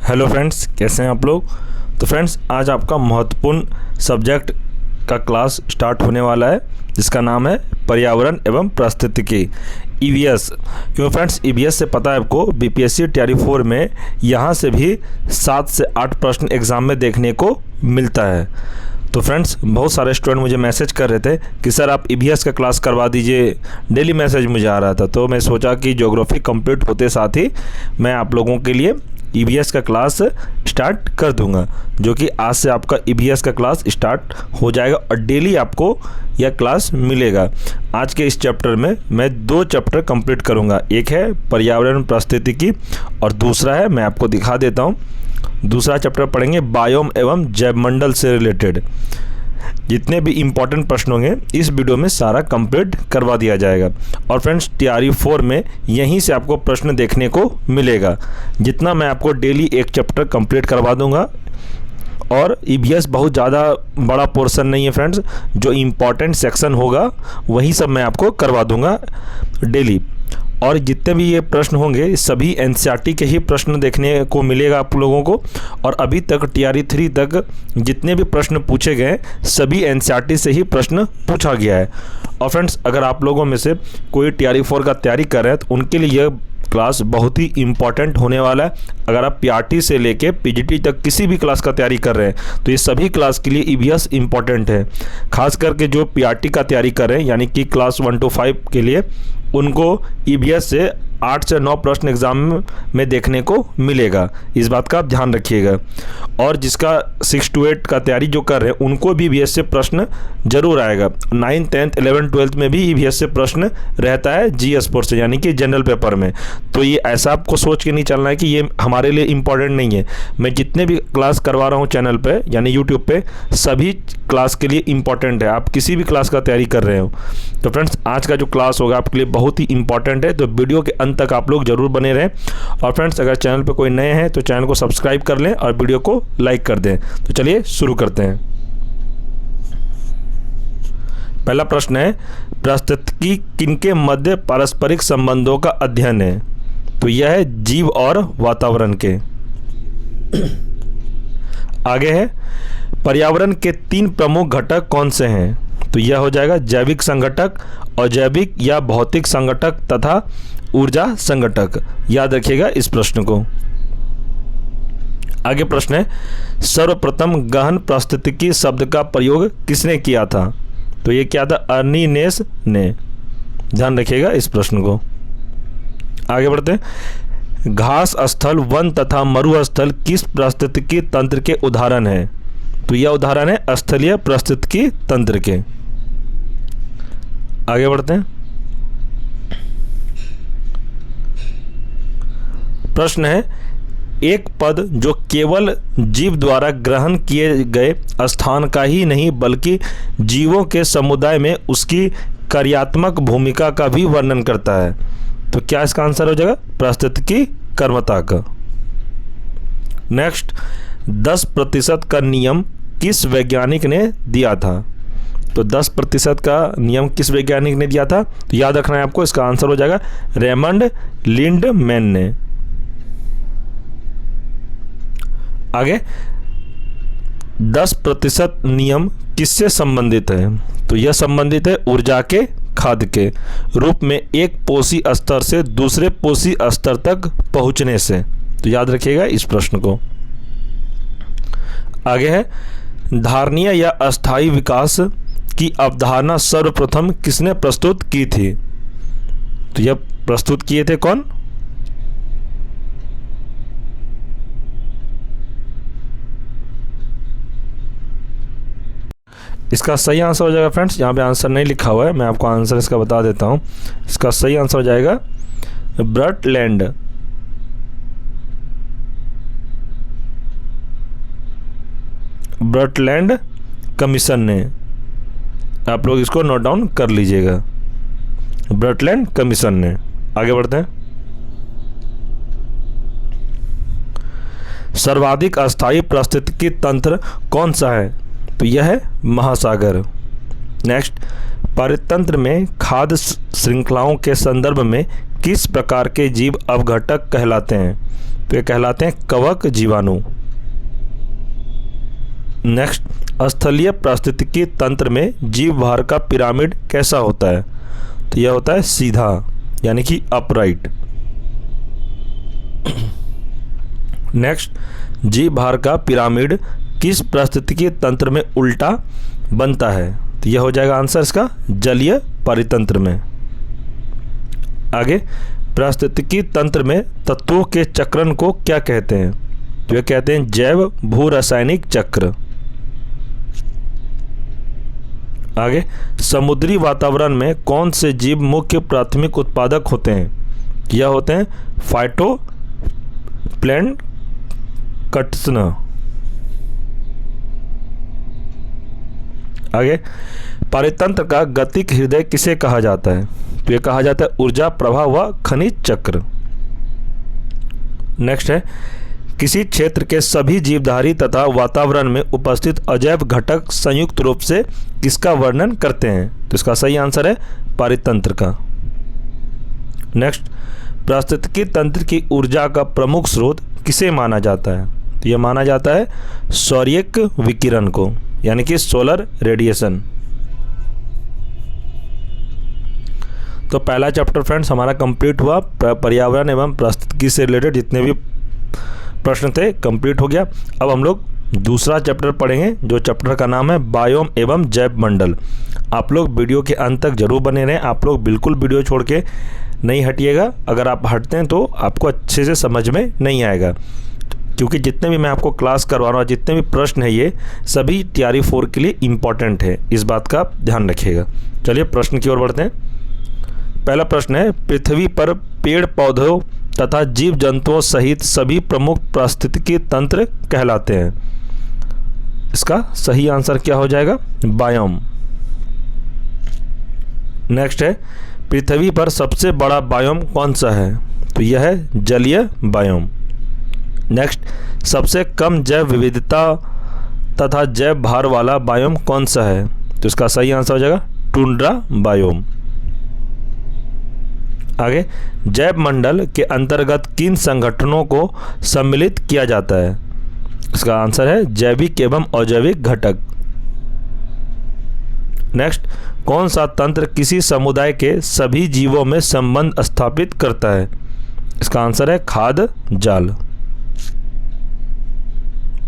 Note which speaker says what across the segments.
Speaker 1: Hello friends, कैसे हैं आप लोग। तो फ्रेंड्स, आज आपका महत्वपूर्ण सब्जेक्ट का क्लास स्टार्ट होने वाला है जिसका नाम है पर्यावरण एवं पारिस्थितिकी ईवीएस। क्यों फ्रेंड्स, ईवीएस से पता है आपको बीपीएससी टीआरई 4 में यहाँ से भी 7 से 8 प्रश्न एग्ज़ाम में देखने को मिलता है। तो फ्रेंड्स, बहुत सारे स्टूडेंट मुझे मैसेज कर रहे थे कि सर आप ईवीएस का क्लास करवा दीजिए, डेली मैसेज मुझे आ रहा था। तो मैं सोचा कि ज्योग्राफी कंप्लीट होते साथ ही मैं आप लोगों के लिए ईवीएस का क्लास स्टार्ट कर दूंगा, जो कि आज से आपका ईवीएस का क्लास स्टार्ट हो जाएगा और डेली आपको यह क्लास मिलेगा। आज के इस चैप्टर में मैं 2 चैप्टर कंप्लीट करूंगा। एक है पर्यावरण पारिस्थितिकी और दूसरा है, मैं आपको दिखा देता हूं, दूसरा चैप्टर पढ़ेंगे बायोम एवं जैवमंडल से रिलेटेड। जितने भी इम्पोर्टेंट प्रश्न होंगे इस वीडियो में सारा कंप्लीट करवा दिया जाएगा। और फ्रेंड्स, टीआरई 4 में यहीं से आपको प्रश्न देखने को मिलेगा। जितना मैं आपको डेली एक चैप्टर कंप्लीट करवा दूंगा। और ईवीएस बहुत ज़्यादा बड़ा पोर्शन नहीं है फ्रेंड्स, जो इम्पोर्टेंट सेक्शन होगा वही सब मैं आपको करवा दूंगा डेली। और जितने भी ये प्रश्न होंगे सभी एनसीईआरटी के ही प्रश्न देखने को मिलेगा आप लोगों को। और अभी तक टीआरई 3 तक जितने भी प्रश्न पूछे गए सभी एनसीईआरटी से ही प्रश्न पूछा गया है। और फ्रेंड्स, अगर आप लोगों में से कोई टीआरई 4 का तैयारी कर रहे हैं तो उनके लिए यह क्लास बहुत ही इम्पॉर्टेंट होने वाला है। अगर आप पीआरटी से लेके पीजीटी तक किसी भी क्लास का तैयारी कर रहे हैं तो ये सभी क्लास के लिए ईवीएस इम्पॉर्टेंट है। खास करके जो पीआरटी का तैयारी कर रहे हैं यानी कि क्लास 1 to 5 के लिए, उनको ईवीएस से 8 से 9 प्रश्न एग्जाम में देखने को मिलेगा। इस बात का आप ध्यान रखिएगा। और जिसका 6 to 8 का तैयारी जो कर रहे हैं उनको भी ईवीएस से प्रश्न जरूर आएगा। 9, 10, 11, 12 में भी ईवीएस से प्रश्न रहता है जीएस पोर्शन यानी कि जनरल पेपर में। तो ये ऐसा आपको सोच के नहीं चलना है कि ये हमारे लिए इम्पॉर्टेंट नहीं है। मैं जितने भी क्लास करवा रहा हूँ चैनल पे यानी यूट्यूब पे, सभी क्लास के लिए इम्पॉर्टेंट है। आप किसी भी क्लास का तैयारी कर रहे हो तो फ्रेंड्स, आज का जो क्लास होगा आपके लिए बहुत ही इंपॉर्टेंट है। तो वीडियो के अंत तक आप लोग जरूर बने रहें। और फ्रेंड्स, अगर चैनल पे कोई नए हैं तो चैनल को सब्सक्राइब कर लें और वीडियो को लाइक कर दें। तो चलिए शुरू करते हैं। पहला प्रश्न है, पारिस्थितिकी किनके मध्य पारस्परिक संबंधों का अध्ययन है। तो यह है जीव और वातावरण के। आगे है, पर्यावरण के 3 प्रमुख घटक कौन से हैं। तो यह हो जाएगा जैविक संघटक, अजैविक या भौतिक संघटक तथा ऊर्जा संघटक। याद रखिएगा इस प्रश्न को। आगे प्रश्न है, सर्वप्रथम गहन पारिस्थितिकी शब्द का प्रयोग किसने किया था। तो ये क्या था, अर्नीनेस ने। ध्यान रखिएगा इस प्रश्न को। आगे बढ़ते हैं, घास स्थल, वन तथा मरुस्थल किस पारिस्थितिकी तंत्र के उदाहरण है। तो यह उदाहरण है स्थलीय पारिस्थितिकी तंत्र के। आगे बढ़ते हैं, प्रश्न है, एक पद जो केवल जीव द्वारा ग्रहण किए गए स्थान का ही नहीं बल्कि जीवों के समुदाय में उसकी कार्यात्मक भूमिका का भी वर्णन करता है। तो क्या इसका आंसर हो जाएगा, पारिस्थितिकी कर्मता का। नेक्स्ट, 10% का नियम किस वैज्ञानिक ने दिया था। तो 10% का नियम किस वैज्ञानिक ने दिया था। तो याद रखना है आपको, इसका आंसर हो जाएगा रेमंड लिंडमैन ने। आगे, 10% नियम किससे संबंधित है। तो यह संबंधित है ऊर्जा के खाद के रूप में एक पोषी स्तर से दूसरे पोषी स्तर तक पहुंचने से। तो याद रखिएगा इस प्रश्न को। आगे है, धारणीय या अस्थायी विकास की अवधारणा सर्वप्रथम किसने प्रस्तुत की थी। तो यह प्रस्तुत किए थे कौन। इसका सही आंसर हो जाएगा फ्रेंड्स, यहाँ पे आंसर नहीं लिखा हुआ है, मैं आपको आंसर इसका बता देता हूँ। इसका सही आंसर हो जाएगा ब्रटलैंड। ब्रटलैंड कमीशन ने। आप लोग इसको नोट डाउन कर लीजिएगा, ब्रटलैंड कमीशन ने। आगे बढ़ते हैं, सर्वाधिक अस्थायी पारिस्थितिकी तंत्र कौन सा है। तो यह है महासागर। नेक्स्ट, परितंत्र में खाद्य श्रृंखलाओं के संदर्भ में किस प्रकार के जीव अपघटक कहलाते हैं? तो ये कहलाते हैं कवक जीवाणु। नेक्स्ट, स्थलीय पारिस्थितिकी तंत्र में जीव भार का पिरामिड कैसा होता है? तो यह होता है सीधा, यानी कि अपराइट। नेक्स्ट, जीव भार का पिरामिड किस पारिस्थितिकी तंत्र में उल्टा बनता है? तो यह हो जाएगा आंसर इसका जलीय परितंत्र में। आगे, पारिस्थितिकी तंत्र में तत्वों के चक्रण को क्या कहते हैं? तो ये कहते हैं जैव भू रासायनिक चक्र। आगे, समुद्री वातावरण में कौन से जीव मुख्य प्राथमिक उत्पादक होते हैं? यह होते हैं फाइटोप्लैंक्टन। आगे, परितंत्र का गतिक हृदय किसे कहा जाता है? तो ये कहा जाता है ऊर्जा प्रवाह व खनिज चक्र। नेक्स्ट है, किसी क्षेत्र के सभी जीवधारी तथा वातावरण में उपस्थित अजैव घटक संयुक्त रूप से किसका वर्णन करते हैं? तो इसका सही आंसर है परितंत्र का। नेक्स्ट, पारिस्थितिकी तंत्र की ऊर्जा का प्रमुख स्रोत किसे माना जाता है? तो यह माना जाता है सौर्यिक विकिरण को, यानी कि सोलर रेडिएशन। तो पहला चैप्टर फ्रेंड्स हमारा कंप्लीट हुआ। पर्यावरण एवं पारिस्थितिकी से रिलेटेड जितने भी प्रश्न थे कंप्लीट हो गया। अब हम लोग दूसरा चैप्टर पढ़ेंगे, जो चैप्टर का नाम है बायोम एवं जैव मंडल। आप लोग वीडियो के अंत तक जरूर बने रहें। आप लोग बिल्कुल वीडियो छोड़ के नहीं हटिएगा। अगर आप हटते हैं तो आपको अच्छे से समझ में नहीं आएगा, क्योंकि जितने भी मैं आपको क्लास करवा रहा हूँ, जितने भी प्रश्न है ये सभी TRE 4 के लिए इम्पॉर्टेंट है। इस बात का आप ध्यान रखिएगा। चलिए प्रश्न की ओर बढ़ते हैं। पहला प्रश्न है, पृथ्वी पर पेड़ पौधों तथा जीव जंतुओं सहित सभी प्रमुख पारिस्थितिकी तंत्र कहलाते हैं। इसका सही आंसर क्या हो जाएगा? बायोम। नेक्स्ट है, पृथ्वी पर सबसे बड़ा बायोम कौन सा है? तो यह है जलीय बायोम। नेक्स्ट, सबसे कम जैव विविधता तथा जैव भार वाला बायोम कौन सा है? तो इसका सही आंसर हो जाएगा टुंड्रा बायोम। आगे, जैव मंडल के अंतर्गत किन संगठनों को सम्मिलित किया जाता है? इसका आंसर है जैविक एवं अजैविक घटक। नेक्स्ट, कौन सा तंत्र किसी समुदाय के सभी जीवों में संबंध स्थापित करता है? इसका आंसर है खाद्य जाल।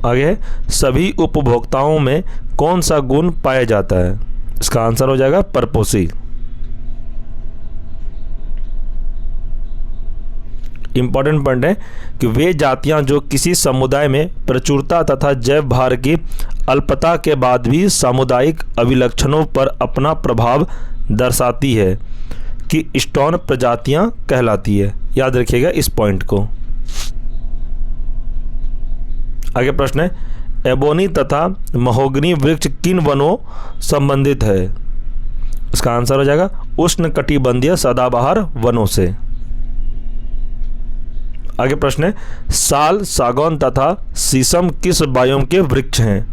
Speaker 1: आगे, सभी उपभोक्ताओं में कौन सा गुण पाया जाता है? इसका आंसर हो जाएगा परपोषी। इंपॉर्टेंट पॉइंट है कि वे जातियां जो किसी समुदाय में प्रचुरता तथा जैव भार की अल्पता के बाद भी सामुदायिक अभिलक्षणों पर अपना प्रभाव दर्शाती है कि स्टोन प्रजातियां कहलाती है। याद रखिएगा इस पॉइंट को। आगे प्रश्न है, एबोनी तथा महोगनी वृक्ष किन वनों संबंधित है? इसका आंसर हो जाएगा उष्णकटिबंधीय सदाबहार वनों से। आगे प्रश्न है, साल, सागौन तथा शीशम किस बायोम के वृक्ष हैं?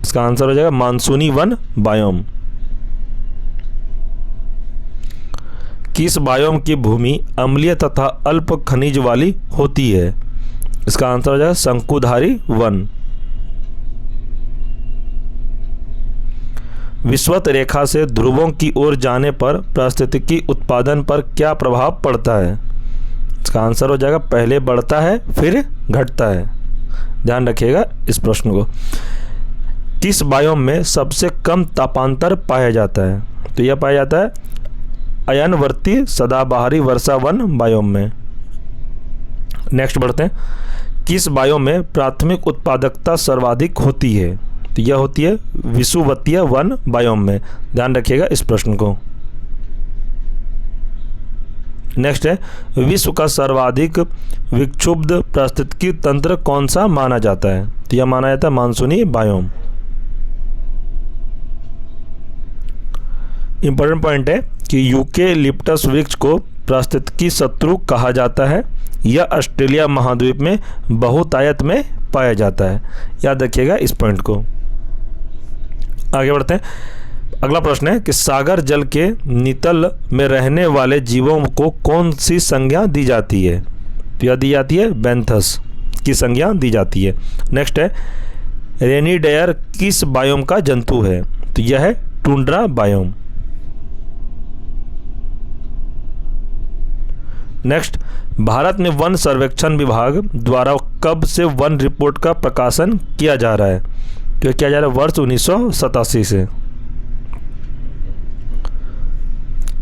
Speaker 1: इसका आंसर हो जाएगा मानसूनी वन बायोम। किस बायोम की भूमि अम्लीय तथा अल्प खनिज वाली होती है? इसका आंसर हो जाएगा शंकुधारी वन। विषुवत रेखा से ध्रुवों की ओर जाने पर पारिस्थितिकी उत्पादन पर क्या प्रभाव पड़ता है? इसका आंसर हो जाएगा पहले बढ़ता है फिर घटता है। ध्यान रखिएगा इस प्रश्न को। किस बायोम में सबसे कम तापांतर पाया जाता है? तो यह पाया जाता है अयनवर्ती सदाबहारी वर्षा वन बायोम में। नेक्स्ट बढ़ते हैं, किस बायोम में प्राथमिक उत्पादकता सर्वाधिक होती है? तो यह होती है विषुवतीय वन बायोम में। ध्यान रखिएगा इस प्रश्न को। नेक्स्ट है, विश्व का सर्वाधिक विक्षुब्ध पारिस्थितिकी तंत्र कौन सा माना जाता है? तो यह माना जाता है मानसूनी बायोम। इंपॉर्टेंट पॉइंट है कि यूकेलिप्टस वृक्ष को पारिस्थितिकी शत्रु कहा जाता है। यह ऑस्ट्रेलिया महाद्वीप में बहुतायत में पाया जाता है। याद रखिएगा इस पॉइंट को। आगे बढ़ते हैं, अगला प्रश्न है कि सागर जल के नितल में रहने वाले जीवों को कौन सी संज्ञा दी जाती है? तो यह दी जाती है बेंथस की संज्ञा दी जाती है। नेक्स्ट है रेनिडेयर किस बायोम का जंतु है? तो यह है टुंड्रा बायोम। नेक्स्ट, भारत में वन सर्वेक्षण विभाग द्वारा कब से वन रिपोर्ट का प्रकाशन किया जा रहा है? तो यह किया जा रहा है वर्ष 1987 से।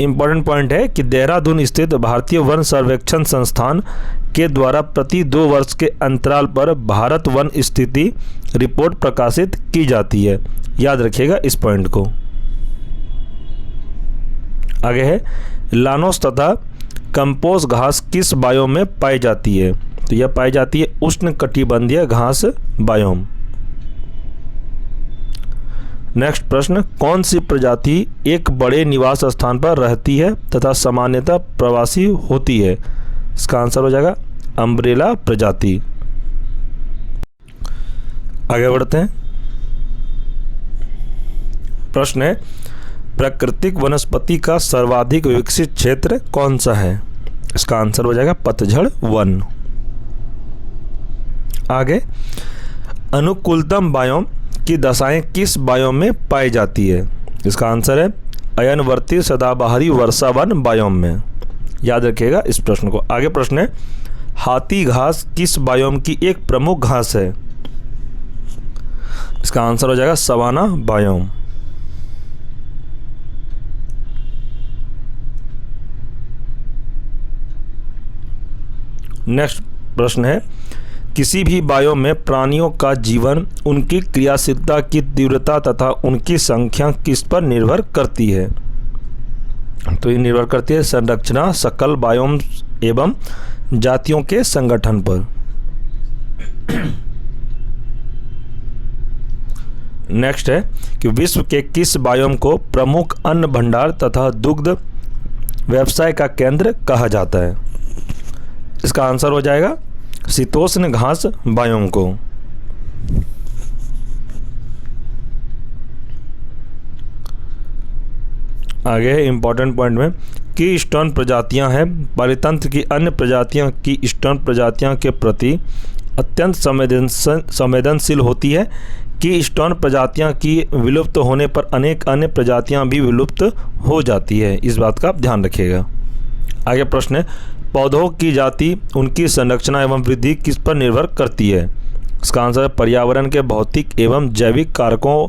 Speaker 1: इम्पॉर्टेंट पॉइंट है कि देहरादून स्थित भारतीय वन सर्वेक्षण संस्थान के द्वारा प्रति 2 वर्ष के अंतराल पर भारत वन स्थिति रिपोर्ट प्रकाशित की जाती है। याद रखिएगा इस पॉइंट को। आगे है लानोस तथा कंपोज घास किस बायोम में पाई जाती है? तो यह पाई जाती है उष्णकटिबंधीय घास बायोम। नेक्स्ट प्रश्न, कौन सी प्रजाति एक बड़े निवास स्थान पर रहती है तथा सामान्यतः प्रवासी होती है? इसका आंसर हो जाएगा अम्ब्रेला प्रजाति। आगे बढ़ते हैं। प्रश्न है प्राकृतिक वनस्पति का सर्वाधिक विकसित क्षेत्र कौन सा है? इसका आंसर हो जाएगा पतझड़ वन। आगे, अनुकूलतम बायोम की दशाएं किस बायोम में पाई जाती है? इसका आंसर है अयनवर्ती सदाबहारी वर्षावन बायोम में। याद रखिएगा इस प्रश्न को। आगे प्रश्न है हाथी घास किस बायोम की एक प्रमुख घास है? इसका आंसर हो जाएगा सवाना बायोम। नेक्स्ट प्रश्न है किसी भी बायोम में प्राणियों का जीवन उनकी क्रियाशीलता की तीव्रता तथा उनकी संख्या किस पर निर्भर करती है? तो ये निर्भर करती है संरचना, सकल बायोम एवं जातियों के संगठन पर। नेक्स्ट है कि विश्व के किस बायोम को प्रमुख अन्न भंडार तथा दुग्ध व्यवसाय का केंद्र कहा जाता है? इसका आंसर हो जाएगा शीतोष्ण घास बायोम को। आगे है इंपॉर्टेंट पॉइंट में की स्टोन प्रजातियां हैं परितंत्र की अन्य प्रजातियों की स्टोन प्रजातियों के प्रति अत्यंत संवेदनशील होती है कि स्टोन प्रजातियां की विलुप्त होने पर अनेक अन्य प्रजातियां भी विलुप्त हो जाती है। इस बात का आप ध्यान रखिएगा। आगे प्रश्न है पौधों की जाति उनकी संरचना एवं वृद्धि किस पर निर्भर करती है? इसका आंसर है पर्यावरण के भौतिक एवं जैविक कारकों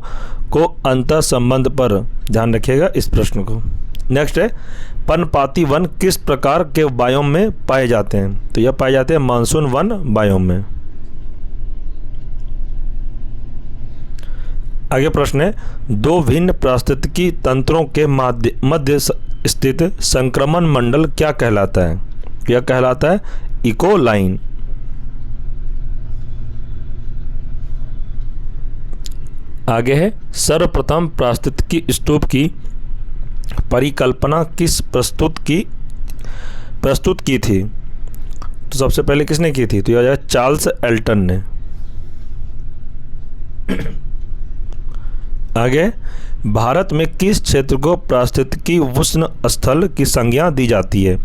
Speaker 1: को अंतर संबंध पर। ध्यान रखिएगा इस प्रश्न को। नेक्स्ट है पर्णपाती वन किस प्रकार के बायोम में पाए जाते हैं? तो यह पाए जाते हैं मानसून वन बायोम में। आगे प्रश्न है दो भिन्न पारिस्थितिकी तंत्रों के मध्य स्थित संक्रमण मंडल क्या कहलाता है? यह कहलाता है इको लाइन। आगे है सर्वप्रथम पारिस्थितिकी स्तूप की परिकल्पना किस प्रस्तुत की थी? तो सबसे पहले किसने की थी? तो यह चार्ल्स एल्टन ने। आगे भारत में किस क्षेत्र को पारिस्थितिकी उष्ण स्थल की संज्ञा दी जाती है?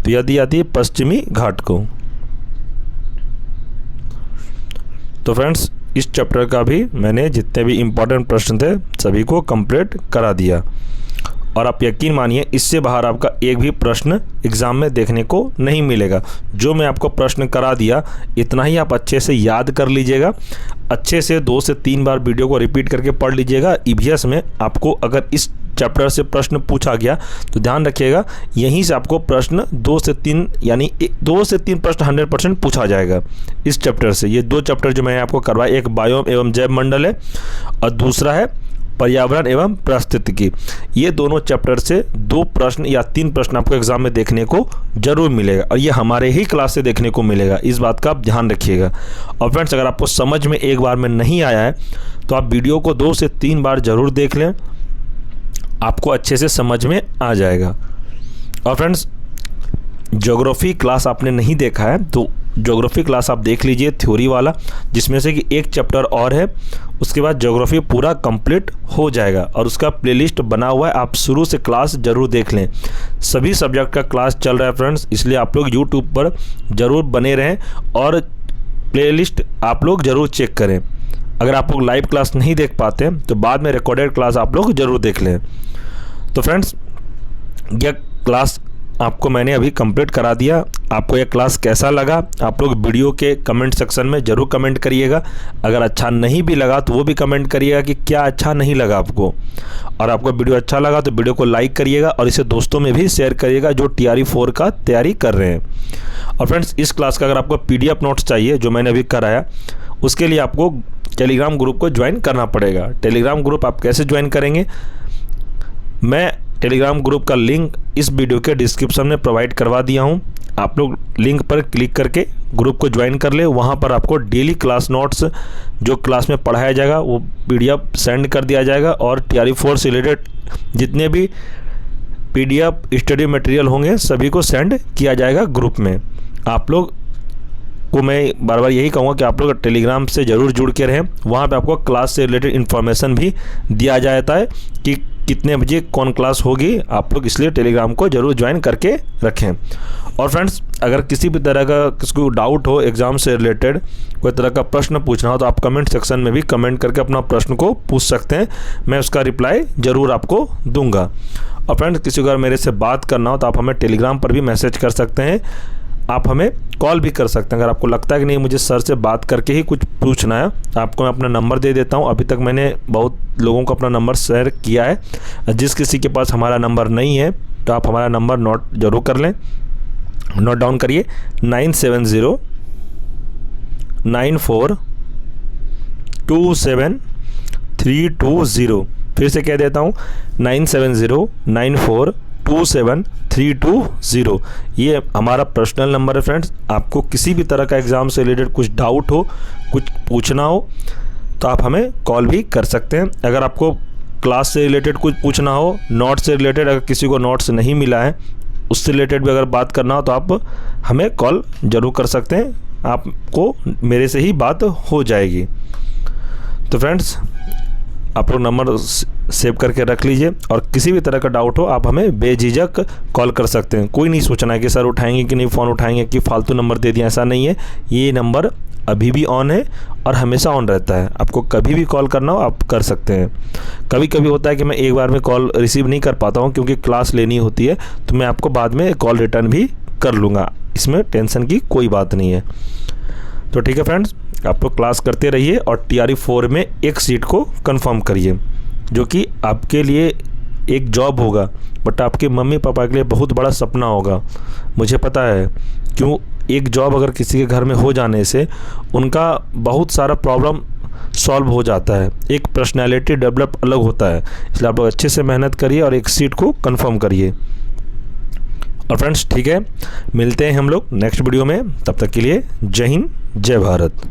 Speaker 1: तो यह दी जाती है पश्चिमी घाट को। तो फ्रेंड्स इस चैप्टर का भी मैंने जितने भी इम्पोर्टेंट प्रश्न थे सभी को कंप्लीट करा दिया और आप यकीन मानिए इससे बाहर आपका एक भी प्रश्न एग्ज़ाम में देखने को नहीं मिलेगा। जो मैं आपको प्रश्न करा दिया इतना ही आप अच्छे से याद कर लीजिएगा। अच्छे से 2 से 3 बार वीडियो को रिपीट करके पढ़ लीजिएगा। ईवीएस में आपको अगर इस चैप्टर से प्रश्न पूछा गया तो ध्यान रखिएगा यहीं से आपको प्रश्न 2 से 3 यानी 2 से 3 प्रश्न 100% पूछा जाएगा इस चैप्टर से। ये 2 चैप्टर जो मैंने आपको करवाया, एक बायोम एवं जैव मंडल है और दूसरा है पर्यावरण एवं पारिस्थितिकी। ये दोनों चैप्टर से 2 प्रश्न या 3 प्रश्न आपको एग्जाम में देखने को जरूर मिलेगा और ये हमारे ही क्लास से देखने को मिलेगा। इस बात का आप ध्यान रखिएगा। और फ्रेंड्स अगर आपको समझ में एक बार में नहीं आया है तो आप वीडियो को 2 से 3 बार जरूर देख लें, आपको अच्छे से समझ में आ जाएगा। और फ्रेंड्स ज्योग्राफी क्लास आपने नहीं देखा है तो ज्योग्राफी क्लास आप देख लीजिए, थ्योरी वाला, जिसमें से कि एक चैप्टर और है, उसके बाद ज्योग्राफी पूरा कंप्लीट हो जाएगा और उसका प्लेलिस्ट बना हुआ है। आप शुरू से क्लास ज़रूर देख लें। सभी सब्जेक्ट का क्लास चल रहा है फ्रेंड्स, इसलिए आप लोग यूट्यूब पर ज़रूर बने रहें और प्लेलिस्ट आप लोग ज़रूर चेक करें। अगर आप लोग लाइव क्लास नहीं देख पाते तो बाद में रिकॉर्डेड क्लास आप लोग ज़रूर देख लें। तो फ्रेंड्स, यह क्लास आपको मैंने अभी कंप्लीट करा दिया। आपको यह क्लास कैसा लगा आप लोग वीडियो के कमेंट सेक्शन में ज़रूर कमेंट करिएगा। अगर अच्छा नहीं भी लगा तो वो भी कमेंट करिएगा कि क्या अच्छा नहीं लगा आपको। और आपको वीडियो अच्छा लगा तो वीडियो को लाइक करिएगा और इसे दोस्तों में भी शेयर करिएगा जो TRE 4 का तैयारी कर रहे हैं। और फ्रेंड्स, इस क्लास का अगर आपको PDF नोट्स चाहिए जो मैंने अभी कराया, उसके लिए आपको टेलीग्राम ग्रुप को ज्वाइन करना पड़ेगा। टेलीग्राम ग्रुप आप कैसे ज्वाइन करेंगे, मैं टेलीग्राम ग्रुप का लिंक इस वीडियो के डिस्क्रिप्शन में प्रोवाइड करवा दिया हूं। आप लोग लिंक पर क्लिक करके ग्रुप को ज्वाइन कर ले। वहां पर आपको डेली क्लास नोट्स जो क्लास में पढ़ाया जाएगा वो PDF सेंड कर दिया जाएगा और TRE 4 से रिलेटेड जितने भी PDF स्टडी मटेरियल होंगे सभी को सेंड किया जाएगा ग्रुप में। आप लोग को मैं बार बार यही कहूँगा कि आप लोग टेलीग्राम से ज़रूर जुड़ के रहें। वहाँ पे आपको क्लास से रिलेटेड इन्फॉर्मेशन भी दिया जाता है कि कितने बजे कौन क्लास होगी। आप लोग इसलिए टेलीग्राम को ज़रूर ज्वाइन करके रखें। और फ्रेंड्स, अगर किसी भी तरह का किसी को डाउट हो एग्ज़ाम से रिलेटेड, कोई तरह का प्रश्न पूछना हो तो आप कमेंट सेक्शन में भी कमेंट करके अपना प्रश्न को पूछ सकते हैं। मैं उसका रिप्लाई ज़रूर आपको दूंगा। और फ्रेंड्स, किसी को अगर मेरे से बात करना हो तो आप हमें टेलीग्राम पर भी मैसेज कर सकते हैं। आप हमें कॉल भी कर सकते हैं। अगर आपको लगता है कि नहीं मुझे सर से बात करके ही कुछ पूछना है, आपको मैं अपना नंबर दे देता हूं। अभी तक मैंने बहुत लोगों को अपना नंबर शेयर किया है। जिस किसी के पास हमारा नंबर नहीं है तो आप हमारा नंबर नोट जरूर कर लें, नोट डाउन करिए। 970 94 27 320। फिर से कह देता हूँ, 970 94 27 320। ये हमारा पर्सनल नंबर है फ्रेंड्स। आपको किसी भी तरह का एग्ज़ाम से रिलेटेड कुछ डाउट हो, कुछ पूछना हो तो आप हमें कॉल भी कर सकते हैं। अगर आपको क्लास से रिलेटेड कुछ पूछना हो, नोट्स से रिलेटेड, अगर किसी को नोट्स नहीं मिला है उससे रिलेटेड भी अगर बात करना हो तो आप हमें कॉल ज़रूर कर सकते हैं। आपको मेरे से ही बात हो जाएगी। तो फ्रेंड्स, आप लोग नंबर सेव करके रख लीजिए और किसी भी तरह का डाउट हो आप हमें बेझिझक कॉल कर सकते हैं। कोई नहीं सोचना है कि सर उठाएंगे कि नहीं, फ़ोन उठाएंगे कि फालतू नंबर दे दिया, ऐसा नहीं है। ये नंबर अभी भी ऑन है और हमेशा ऑन रहता है। आपको कभी भी कॉल करना हो आप कर सकते हैं। कभी कभी होता है कि मैं एक बार में कॉल रिसीव नहीं कर पाता हूँ क्योंकि क्लास लेनी होती है, तो मैं आपको बाद में कॉल रिटर्न भी कर लूँगा। इसमें टेंशन की कोई बात नहीं है। तो ठीक है फ्रेंड्स, आप लोग क्लास करते रहिए और TRE 4 में एक सीट को कंफर्म करिए, जो कि आपके लिए एक जॉब होगा, बट आपके मम्मी पापा के लिए बहुत बड़ा सपना होगा। मुझे पता है क्यों। एक जॉब अगर किसी के घर में हो जाने से उनका बहुत सारा प्रॉब्लम सॉल्व हो जाता है, एक पर्सनैलिटी डेवलप अलग होता है। इसलिए आप लोग अच्छे से मेहनत करिए और एक सीट को कंफर्म करिए। और फ्रेंड्स, ठीक है, मिलते हैं हम लोग नेक्स्ट वीडियो में। तब तक के लिए जय हिंद, जय भारत।